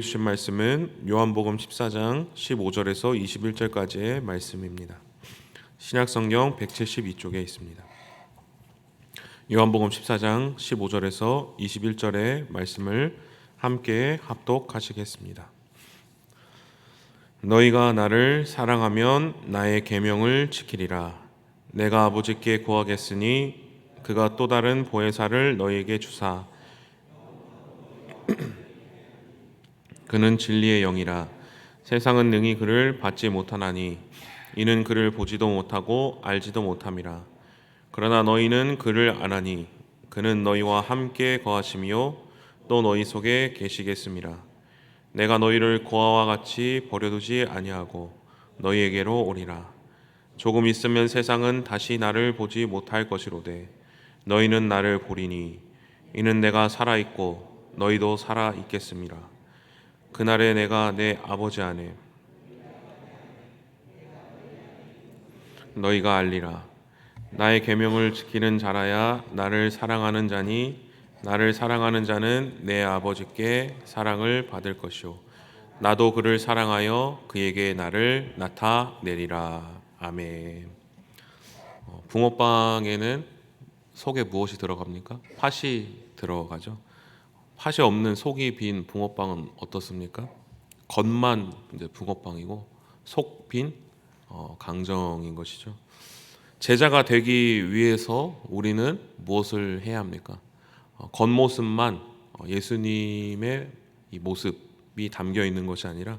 주신 말씀은 요한복음 14장 15절에서 21절까지의 말씀입니다. 신약성경 172쪽에 있습니다. 요한복음 14장 15절에서 21절의 말씀을 함께 합독하시겠습니다. 너희가 나를 사랑하면 나의 계명을 지키리라. 내가 아버지께 구하겠으니 그가 또 다른 보혜사를 너희에게 주사 그는 진리의 영이라. 세상은 능히 그를 받지 못하나니 이는 그를 보지도 못하고 알지도 못함이라. 그러나 너희는 그를 아나니 그는 너희와 함께 거하시며 또 너희 속에 계시겠음이라. 내가 너희를 고아와 같이 버려두지 아니하고 너희에게로 오리라. 조금 있으면 세상은 다시 나를 보지 못할 것이로되 너희는 나를 보리니 이는 내가 살아있고 너희도 살아있겠음이라. 그날에 내가 내 아버지 안에 너희가 알리라. 나의 계명을 지키는 자라야 나를 사랑하는 자니 나를 사랑하는 자는 내 아버지께 사랑을 받을 것이요 나도 그를 사랑하여 그에게 나를 나타내리라. 아멘. 붕어빵에는 속에 무엇이 들어갑니까? 팥이 들어가죠. 팥이 없는 속이 빈 붕어빵은 어떻습니까? 겉만 이제 붕어빵이고 속 빈 강정인 것이죠. 제자가 되기 위해서 우리는 무엇을 해야 합니까? 겉모습만 예수님의 이 모습이 담겨 있는 것이 아니라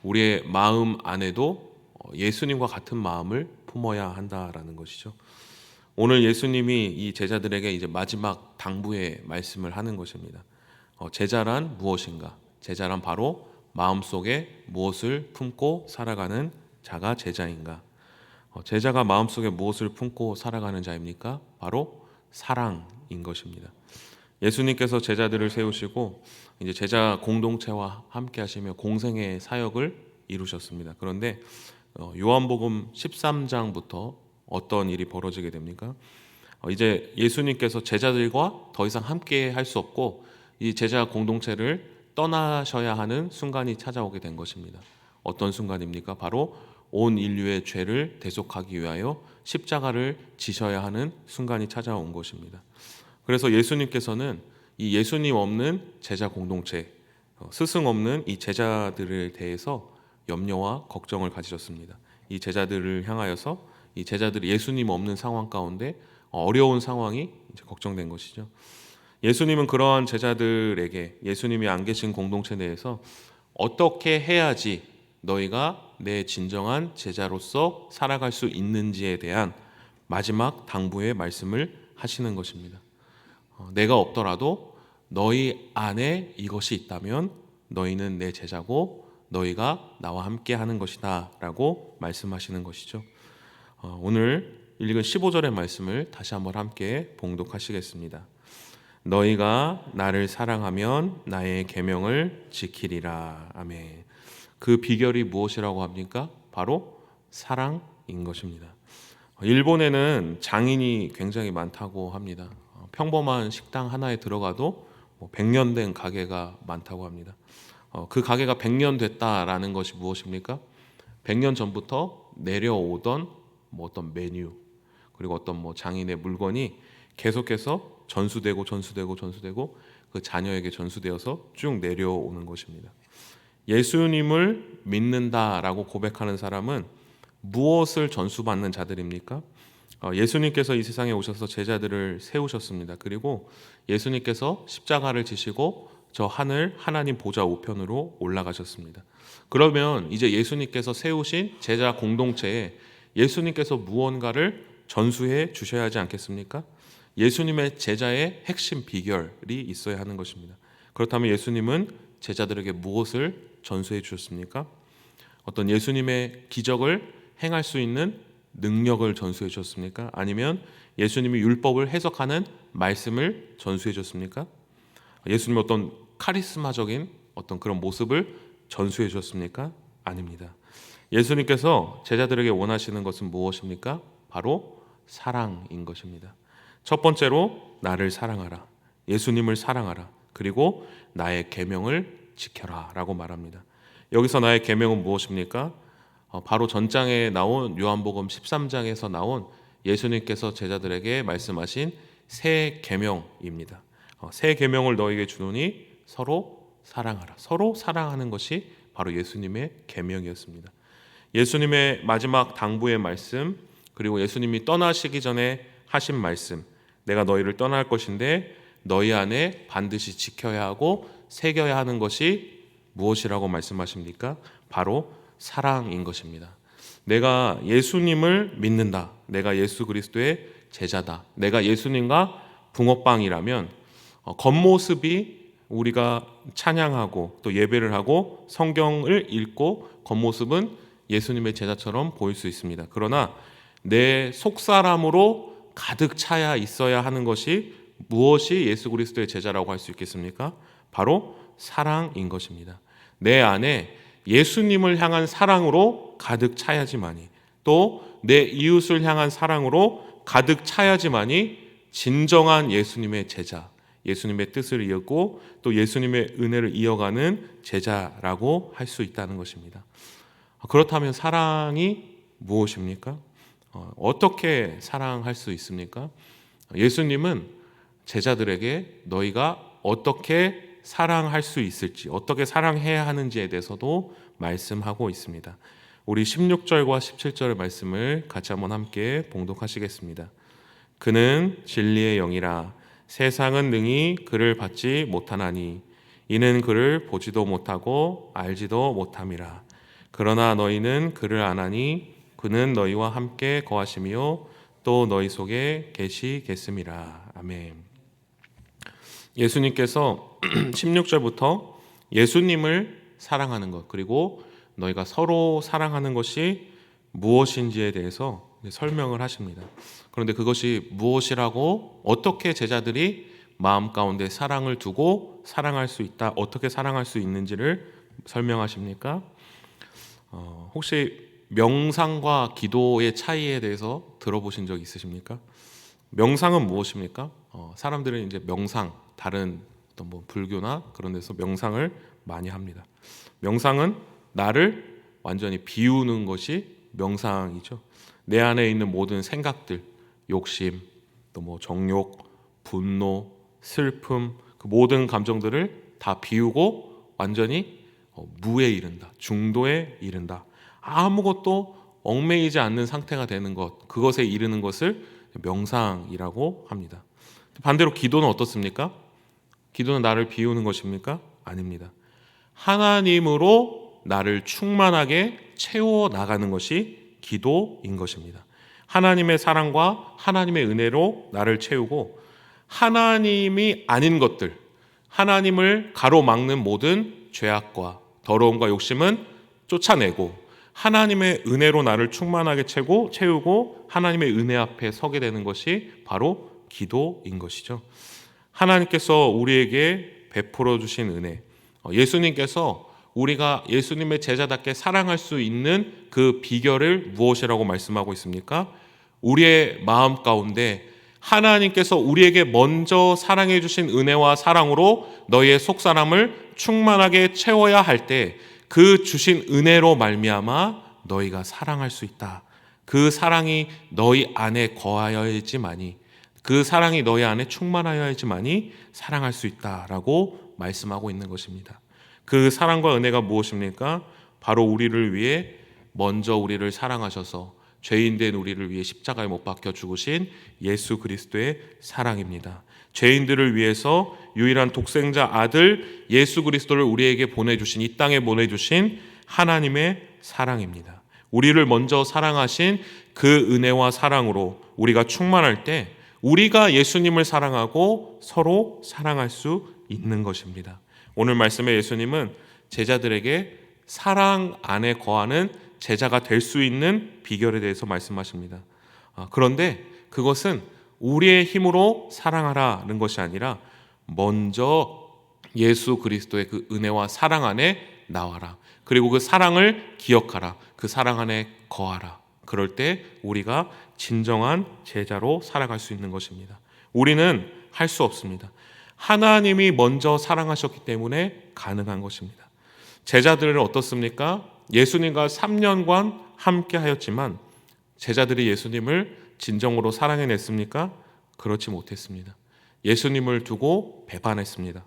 우리의 마음 안에도 예수님과 같은 마음을 품어야 한다라는 것이죠. 오늘 예수님이 이 제자들에게 이제 마지막 당부의 말씀을 하는 것입니다. 제자란 무엇인가? 제자란 바로 마음속에 무엇을 품고 살아가는 자가 제자인가? 제자가 마음속에 무엇을 품고 살아가는 자입니까? 바로 사랑인 것입니다. 예수님께서 제자들을 세우시고 이제 제자 공동체와 함께 하시며 공생의 사역을 이루셨습니다. 그런데 요한복음 13장부터 어떤 일이 벌어지게 됩니까? 이제 예수님께서 제자들과 더 이상 함께 할 수 없고 이 제자 공동체를 떠나셔야 하는 순간이 찾아오게 된 것입니다. 어떤 순간입니까? 바로 온 인류의 죄를 대속하기 위하여 십자가를 지셔야 하는 순간이 찾아온 것입니다. 그래서 예수님께서는 이 예수님 없는 제자 공동체, 스승 없는 이 제자들에 대해서 염려와 걱정을 가지셨습니다. 이 제자들을 향하여서 이 제자들이 예수님 없는 상황 가운데 어려운 상황이 이제 걱정된 것이죠. 예수님은 그러한 제자들에게 예수님이 안 계신 공동체 내에서 어떻게 해야지 너희가 내 진정한 제자로서 살아갈 수 있는지에 대한 마지막 당부의 말씀을 하시는 것입니다. 내가 없더라도 너희 안에 이것이 있다면 너희는 내 제자고 너희가 나와 함께 하는 것이다 라고 말씀하시는 것이죠. 오늘 읽은 15절의 말씀을 다시 한번 함께 봉독하시겠습니다. 너희가 나를 사랑하면 나의 계명을 지키리라. 아멘. 그 비결이 무엇이라고 합니까? 바로 사랑인 것입니다. 일본에는 장인이 굉장히 많다고 합니다. 평범한 식당 하나에 들어가도 100년 된 가게가 많다고 합니다. 그 가게가 100년 됐다라는 것이 무엇입니까? 100년 전부터 내려오던 어떤 메뉴 그리고 어떤 장인의 물건이 계속해서 전수되고 그 자녀에게 전수되어서 쭉 내려오는 것입니다. 예수님을 믿는다라고 고백하는 사람은 무엇을 전수받는 자들입니까? 예수님께서 이 세상에 오셔서 제자들을 세우셨습니다. 그리고 예수님께서 십자가를 지시고 저 하늘 하나님 보좌 우편으로 올라가셨습니다. 그러면 이제 예수님께서 세우신 제자 공동체에 예수님께서 무언가를 전수해 주셔야 하지 않겠습니까? 예수님의 제자의 핵심 비결이 있어야 하는 것입니다. 그렇다면 예수님은 제자들에게 무엇을 전수해 주셨습니까? 어떤 예수님의 기적을 행할 수 있는 능력을 전수해 주셨습니까? 아니면 예수님이 율법을 해석하는 말씀을 전수해 주셨습니까? 예수님 어떤 카리스마적인 어떤 그런 모습을 전수해 주셨습니까? 아닙니다. 예수님께서 제자들에게 원하시는 것은 무엇입니까? 바로 사랑인 것입니다. 첫 번째로 나를 사랑하라. 예수님을 사랑하라. 그리고 나의 계명을 지켜라 라고 말합니다. 여기서 나의 계명은 무엇입니까? 바로 전장에 나온 요한복음 13장에서 나온 예수님께서 제자들에게 말씀하신 새 계명입니다. 새 계명을 너에게 주노니 서로 사랑하라. 서로 사랑하는 것이 바로 예수님의 계명이었습니다. 예수님의 마지막 당부의 말씀, 그리고 예수님이 떠나시기 전에 하신 말씀, 내가 너희를 떠날 것인데 너희 안에 반드시 지켜야 하고 새겨야 하는 것이 무엇이라고 말씀하십니까? 바로 사랑인 것입니다. 내가 예수님을 믿는다. 내가 예수 그리스도의 제자다. 내가 예수님과 붕어빵이라면 겉모습이 우리가 찬양하고 또 예배를 하고 성경을 읽고 겉모습은 예수님의 제자처럼 보일 수 있습니다. 그러나 내 속사람으로 가득 차야 있어야 하는 것이 무엇이 예수 그리스도의 제자라고 할 수 있겠습니까? 바로 사랑인 것입니다. 내 안에 예수님을 향한 사랑으로 가득 차야지만이, 또 내 이웃을 향한 사랑으로 가득 차야지만이 진정한 예수님의 제자, 예수님의 뜻을 이었고 또 예수님의 은혜를 이어가는 제자라고 할 수 있다는 것입니다. 그렇다면 사랑이 무엇입니까? 어떻게 사랑할 수 있습니까? 예수님은 제자들에게 너희가 어떻게 사랑할 수 있을지, 어떻게 사랑해야 하는지에 대해서도 말씀하고 있습니다. 우리 16절과 17절의 말씀을 같이 한번 함께 봉독하시겠습니다. 그는 진리의 영이라 세상은 능히 그를 받지 못하나니 이는 그를 보지도 못하고 알지도 못함이라. 그러나 너희는 그를 아나니 그는 너희와 함께 거하시며 또 너희 속에 계시겠음이라. 아멘. 예수님께서 16절부터 예수님을 사랑하는 것, 그리고 너희가 서로 사랑하는 것이 무엇인지에 대해서 설명을 하십니다. 그런데 그것이 무엇이라고, 어떻게 제자들이 마음 가운데 사랑을 두고 사랑할 수 있다, 어떻게 사랑할 수 있는지를 설명하십니까? 혹시 명상과 기도의 차이에 대해서 들어보신 적 있으십니까? 명상은 무엇입니까? 사람들은 이제 명상, 다른 어떤 뭐 불교나 그런 데서 명상을 많이 합니다. 명상은 나를 완전히 비우는 것이 명상이죠. 내 안에 있는 모든 생각들, 욕심, 또 뭐 정욕, 분노, 슬픔, 그 모든 감정들을 다 비우고 완전히 무에 이른다, 중도에 이른다. 아무것도 얽매이지 않는 상태가 되는 것, 그것에 이르는 것을 명상이라고 합니다. 반대로 기도는 어떻습니까? 기도는 나를 비우는 것입니까? 아닙니다. 하나님으로 나를 충만하게 채워 나가는 것이 기도인 것입니다. 하나님의 사랑과 하나님의 은혜로 나를 채우고 하나님이 아닌 것들, 하나님을 가로막는 모든 죄악과 더러움과 욕심은 쫓아내고 하나님의 은혜로 나를 충만하게 채우고 하나님의 은혜 앞에 서게 되는 것이 바로 기도인 것이죠. 하나님께서 우리에게 베풀어 주신 은혜, 예수님께서 우리가 예수님의 제자답게 사랑할 수 있는 그 비결을 무엇이라고 말씀하고 있습니까? 우리의 마음 가운데 하나님께서 우리에게 먼저 사랑해 주신 은혜와 사랑으로 너희의 속사람을 충만하게 채워야 할 때 그 주신 은혜로 말미암아 너희가 사랑할 수 있다. 그 사랑이 너희 안에 거하여야지만이, 그 사랑이 너희 안에 충만하여야지만이 사랑할 수 있다라고 말씀하고 있는 것입니다. 그 사랑과 은혜가 무엇입니까? 바로 우리를 위해 먼저 우리를 사랑하셔서 죄인된 우리를 위해 십자가에 못 박혀 죽으신 예수 그리스도의 사랑입니다. 죄인들을 위해서 유일한 독생자 아들 예수 그리스도를 우리에게 보내주신, 이 땅에 보내주신 하나님의 사랑입니다. 우리를 먼저 사랑하신 그 은혜와 사랑으로 우리가 충만할 때 우리가 예수님을 사랑하고 서로 사랑할 수 있는 것입니다. 오늘 말씀에 예수님은 제자들에게 사랑 안에 거하는 제자가 될 수 있는 비결에 대해서 말씀하십니다. 그런데 그것은 우리의 힘으로 사랑하라는 것이 아니라 먼저 예수 그리스도의 그 은혜와 사랑 안에 나와라. 그리고 그 사랑을 기억하라. 그 사랑 안에 거하라. 그럴 때 우리가 진정한 제자로 살아갈 수 있는 것입니다. 우리는 할 수 없습니다. 하나님이 먼저 사랑하셨기 때문에 가능한 것입니다. 제자들은 어떻습니까? 예수님과 3년간 함께 하였지만 제자들이 예수님을 진정으로 사랑해냈습니까? 그렇지 못했습니다. 예수님을 두고 배반했습니다.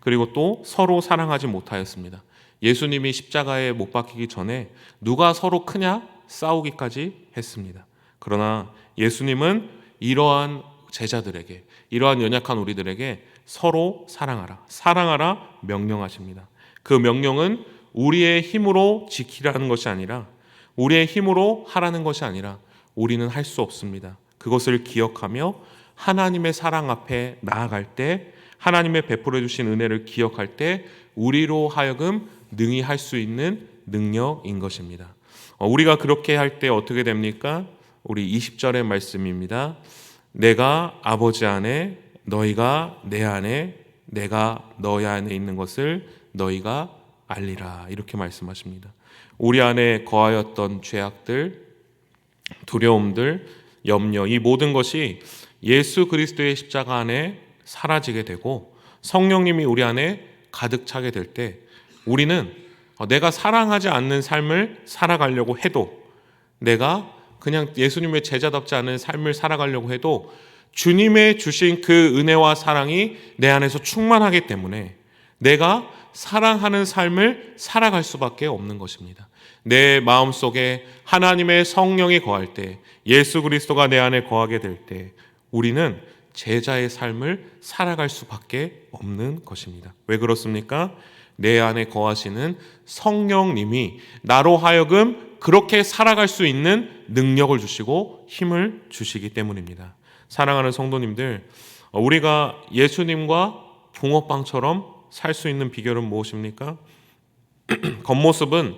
그리고 또 서로 사랑하지 못하였습니다. 예수님이 십자가에 못 박히기 전에 누가 서로 크냐 싸우기까지 했습니다. 그러나 예수님은 이러한 제자들에게, 이러한 연약한 우리들에게 서로 사랑하라 명령하십니다. 그 명령은 우리의 힘으로 지키라는 것이 아니라, 우리의 힘으로 하라는 것이 아니라 우리는 할 수 없습니다. 그것을 기억하며 하나님의 사랑 앞에 나아갈 때, 하나님의 베풀어 주신 은혜를 기억할 때 우리로 하여금 능히 할 수 있는 능력인 것입니다. 우리가 그렇게 할 때 어떻게 됩니까? 우리 20절의 말씀입니다. 내가 아버지 안에, 너희가 내 안에, 내가 너희 안에 있는 것을 너희가 알리라, 이렇게 말씀하십니다. 우리 안에 거하였던 죄악들, 두려움들, 염려, 이 모든 것이 예수 그리스도의 십자가 안에 사라지게 되고 성령님이 우리 안에 가득 차게 될 때 우리는 내가 사랑하지 않는 삶을 살아가려고 해도, 내가 그냥 예수님의 제자답지 않은 삶을 살아가려고 해도 주님의 주신 그 은혜와 사랑이 내 안에서 충만하기 때문에 내가 사랑하는 삶을 살아갈 수밖에 없는 것입니다. 내 마음속에 하나님의 성령이 거할 때, 예수 그리스도가 내 안에 거하게 될 때 우리는 제자의 삶을 살아갈 수밖에 없는 것입니다. 왜 그렇습니까? 내 안에 거하시는 성령님이 나로 하여금 그렇게 살아갈 수 있는 능력을 주시고 힘을 주시기 때문입니다. 사랑하는 성도님들, 우리가 예수님과 붕어빵처럼 살 수 있는 비결은 무엇입니까? 겉모습은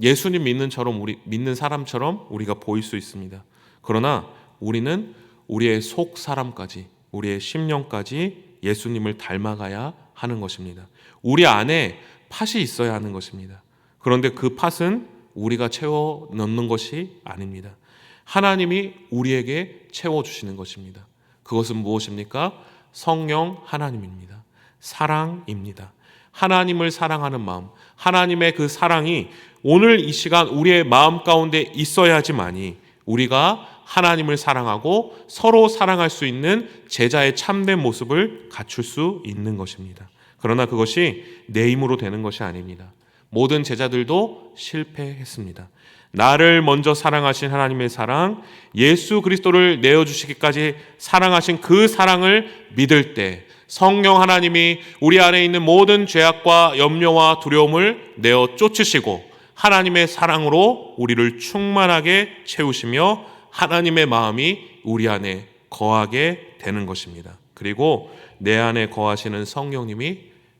예수님 믿는 사람처럼 우리가 보일 수 있습니다. 그러나 우리는 우리의 속 사람까지, 우리의 심령까지 예수님을 닮아가야 하는 것입니다. 우리 안에 팥이 있어야 하는 것입니다. 그런데 그 팥은 우리가 채워 넣는 것이 아닙니다. 하나님이 우리에게 채워주시는 것입니다. 그것은 무엇입니까? 성령 하나님입니다. 사랑입니다. 하나님을 사랑하는 마음, 하나님의 그 사랑이 오늘 이 시간 우리의 마음 가운데 있어야지만이 우리가 하나님을 사랑하고 서로 사랑할 수 있는 제자의 참된 모습을 갖출 수 있는 것입니다. 그러나 그것이 내 힘으로 되는 것이 아닙니다. 모든 제자들도 실패했습니다. 나를 먼저 사랑하신 하나님의 사랑, 예수 그리스도를 내어주시기까지 사랑하신 그 사랑을 믿을 때 성령 하나님이 우리 안에 있는 모든 죄악과 염려와 두려움을 내어 쫓으시고 하나님의 사랑으로 우리를 충만하게 채우시며 하나님의 마음이 우리 안에 거하게 되는 것입니다. 그리고 내 안에 거하시는 성령님이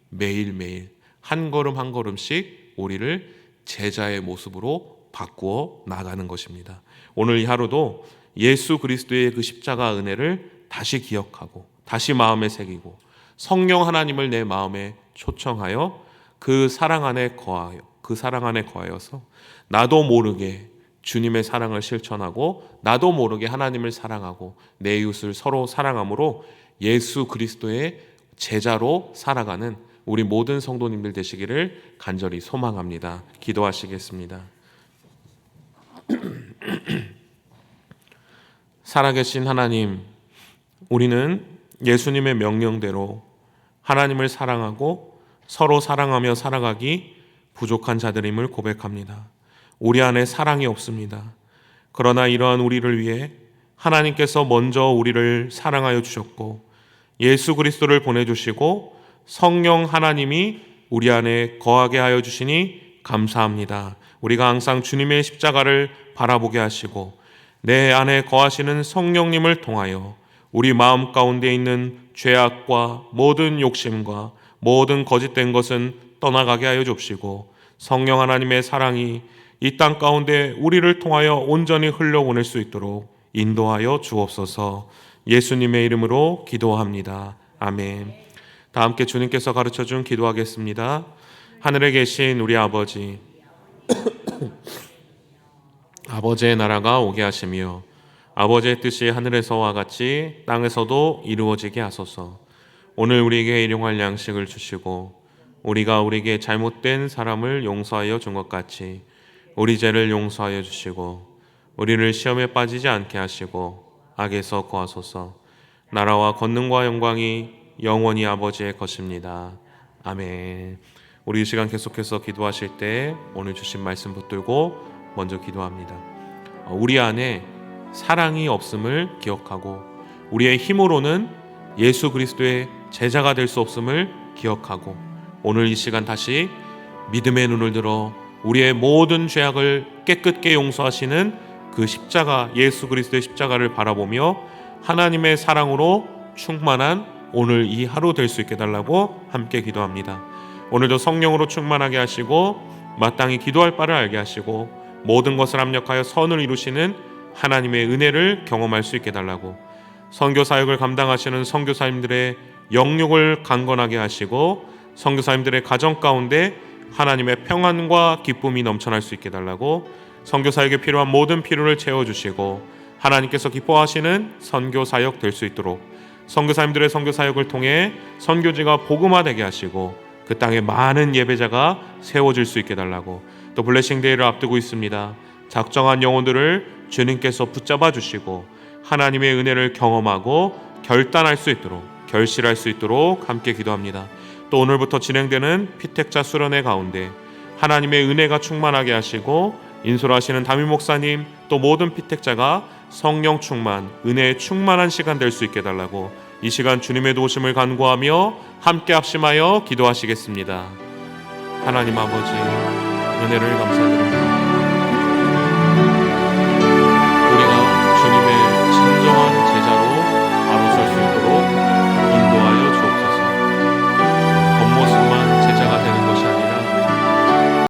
매일매일 한 걸음 한 걸음씩 우리를 제자의 모습으로 바꾸어 나가는 것입니다. 오늘 이 하루도 예수 그리스도의 그 십자가 은혜를 다시 기억하고 다시 마음에 새기고 성령 하나님을 내 마음에 초청하여 그 사랑 안에 거하여서 나도 모르게 주님의 사랑을 실천하고 나도 모르게 하나님을 사랑하고 내 이웃을 서로 사랑함으로 예수 그리스도의 제자로 살아가는 우리 모든 성도님들 되시기를 간절히 소망합니다. 기도하시겠습니다. 살아계신 하나님, 우리는 예수님의 명령대로 하나님을 사랑하고 서로 사랑하며 살아가기 부족한 자들임을 고백합니다. 우리 안에 사랑이 없습니다. 그러나 이러한 우리를 위해 하나님께서 먼저 우리를 사랑하여 주셨고 예수 그리스도를 보내주시고 성령 하나님이 우리 안에 거하게 하여 주시니 감사합니다. 우리가 항상 주님의 십자가를 바라보게 하시고 내 안에 거하시는 성령님을 통하여 우리 마음 가운데 있는 죄악과 모든 욕심과 모든 거짓된 것은 떠나가게 하여 주시고 성령 하나님의 사랑이 이 땅 가운데 우리를 통하여 온전히 흘러보낼 수 있도록 인도하여 주옵소서. 예수님의 이름으로 기도합니다. 아멘. 다 함께 주님께서 가르쳐준 기도하겠습니다. 하늘에 계신 우리 아버지, 아버지의 나라가 오게 하시며 아버지의 뜻이 하늘에서와 같이 땅에서도 이루어지게 하소서. 오늘 우리에게 일용할 양식을 주시고 우리가 우리에게 잘못된 사람을 용서하여 준 것 같이 우리 죄를 용서하여 주시고 우리를 시험에 빠지지 않게 하시고 악에서 구하소서. 나라와 권능과 영광이 영원히 아버지의 것입니다. 아멘. 우리 이 시간 계속해서 기도하실 때 오늘 주신 말씀 붙들고 먼저 기도합니다. 우리 안에 사랑이 없음을 기억하고 우리의 힘으로는 예수 그리스도의 제자가 될 수 없음을 기억하고 오늘 이 시간 다시 믿음의 눈을 들어 우리의 모든 죄악을 깨끗게 용서하시는 그 십자가, 예수 그리스도의 십자가를 바라보며 하나님의 사랑으로 충만한 오늘 이 하루 될 수 있게 달라고 함께 기도합니다. 오늘도 성령으로 충만하게 하시고 마땅히 기도할 바를 알게 하시고 모든 것을 합력하여 선을 이루시는 하나님의 은혜를 경험할 수 있게 달라고, 선교 사역을 감당하시는 선교사님들의 영육을 강건하게 하시고 선교사님들의 가정 가운데 하나님의 평안과 기쁨이 넘쳐날 수 있게 달라고, 선교 사역에 필요한 모든 필요를 채워주시고 하나님께서 기뻐하시는 선교 사역 될 수 있도록 선교사님들의 선교 사역을 통해 선교지가 복음화되게 하시고 그 땅에 많은 예배자가 세워질 수 있게 달라고, 또 블레싱데이를 앞두고 있습니다. 작정한 영혼들을 주님께서 붙잡아 주시고 하나님의 은혜를 경험하고 결단할 수 있도록, 결실할 수 있도록 함께 기도합니다. 또 오늘부터 진행되는 피택자 수련회 가운데 하나님의 은혜가 충만하게 하시고 인솔하시는 담임 목사님 또 모든 피택자가 성령 충만, 은혜의 충만한 시간 될 수 있게 달라고 이 시간 주님의 도우심을 간구하며 함께 합심하여 기도하시겠습니다. 하나님 아버지, 은혜를 감사드립니다.